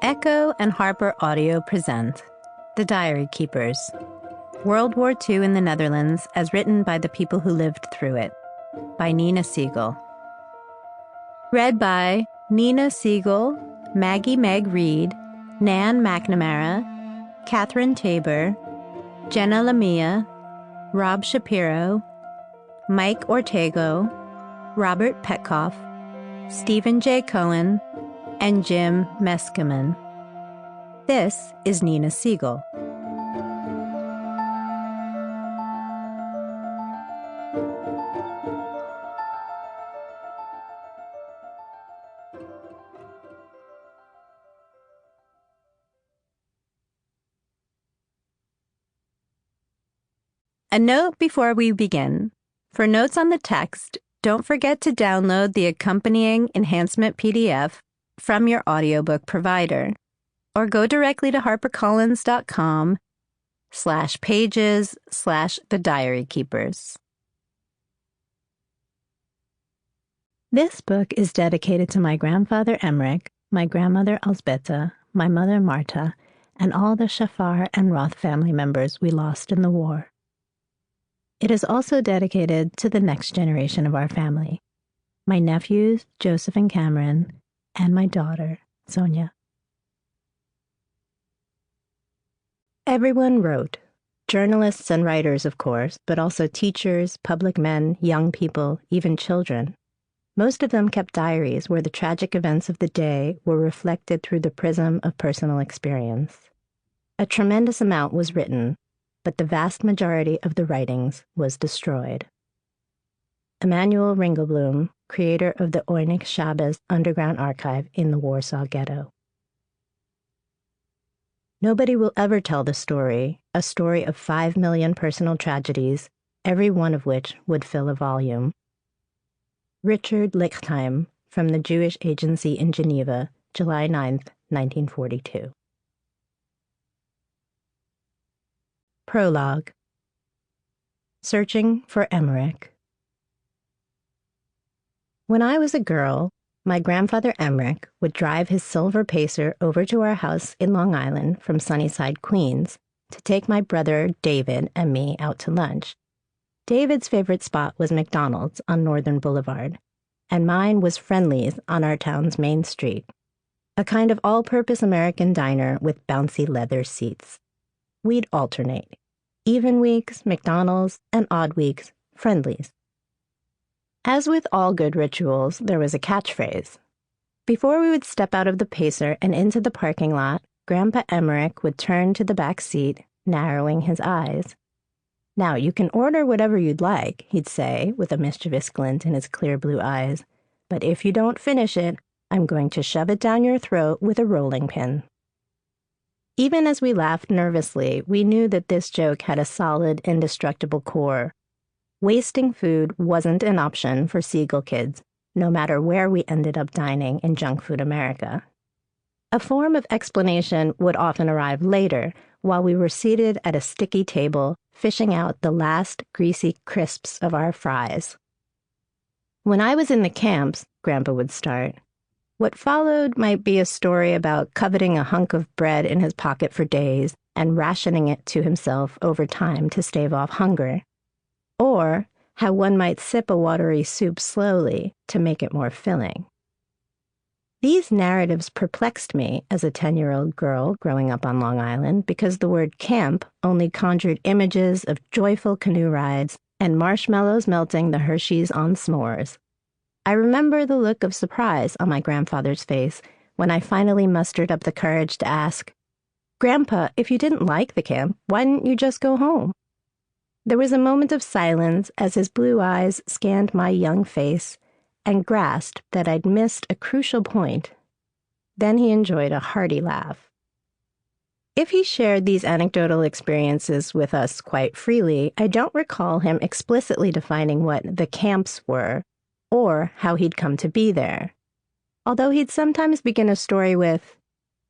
Echo and HarperAudio present The Diary Keepers, World War II in the Netherlands as written by the people who lived through it, by Nina Siegal. Read by Nina Siegal, Maggie-Meg Reed, Nan Mcnamara, Catherine Tabor, Jenna Lamia, Rob Shapiro, Mike Ortego, Robert Petkoff, Stephen J. Cohen, and Jim Meskimen. This is Nina Siegal. A note before we begin. For notes on the text, don't forget to download the accompanying enhancement PDF from your audiobook provider, or go directly to harpercollins.com/pages/The Diary Keepers. This book is dedicated to my grandfather Emmerich, my grandmother Elsbeta, my mother Marta, and all the Shafar and Roth family members we lost in the war. It is also dedicated to the next generation of our family, my nephews, Joseph and Cameron, and my daughter, Sonia. Everyone wrote. Journalists and writers, of course, but also teachers, public men, young people, even children. Most of them kept diaries where the tragic events of the day were reflected through the prism of personal experience. A tremendous amount was written, but the vast majority of the writings was destroyed. Emanuel Ringelblum, creator of the Onyx Shabbos underground archive in the Warsaw Ghetto. Nobody will ever tell the story, a story of 5 million personal tragedies, every one of which would fill a volume. Richard Lichtheim, from the Jewish Agency in Geneva, July 9, 1942. Prologue. Searching for Emmerich. When I was a girl, my grandfather Emmerich would drive his silver pacer over to our house in Long Island from Sunnyside, Queens, to take my brother David and me out to lunch. David's favorite spot was McDonald's on Northern Boulevard, and mine was Friendly's on our town's main street, a kind of all-purpose American diner with bouncy leather seats. We'd alternate. Even weeks, McDonald's, and odd weeks, Friendly's. As with all good rituals, there was a catchphrase. Before we would step out of the pacer and into the parking lot, Grandpa Emmerich would turn to the back seat, narrowing his eyes. "Now, you can order whatever you'd like," he'd say, with a mischievous glint in his clear blue eyes. "But if you don't finish it, I'm going to shove it down your throat with a rolling pin." Even as we laughed nervously, we knew that this joke had a solid, indestructible core. Wasting food wasn't an option for Siegal kids, no matter where we ended up dining in junk food America. A form of explanation would often arrive later, while we were seated at a sticky table, fishing out the last greasy crisps of our fries. "When I was in the camps," Grandpa would start, "what followed might be a story about coveting a hunk of bread in his pocket for days and rationing it to himself over time to stave off hunger. Or how one might sip a watery soup slowly to make it more filling." These narratives perplexed me as a 10-year-old girl growing up on Long Island because the word camp only conjured images of joyful canoe rides and marshmallows melting the Hershey's on s'mores. I remember the look of surprise on my grandfather's face when I finally mustered up the courage to ask, "Grandpa, if you didn't like the camp, why didn't you just go home?" There was a moment of silence as his blue eyes scanned my young face and grasped that I'd missed a crucial point. Then he enjoyed a hearty laugh. If he shared these anecdotal experiences with us quite freely, I don't recall him explicitly defining what the camps were or how he'd come to be there. Although he'd sometimes begin a story with,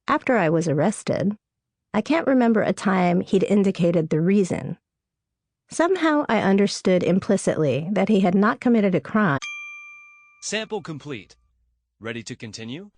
"After I was arrested," I can't remember a time he'd indicated the reason. Somehow I understood implicitly that he had not committed a crime. Sample complete. Ready to continue?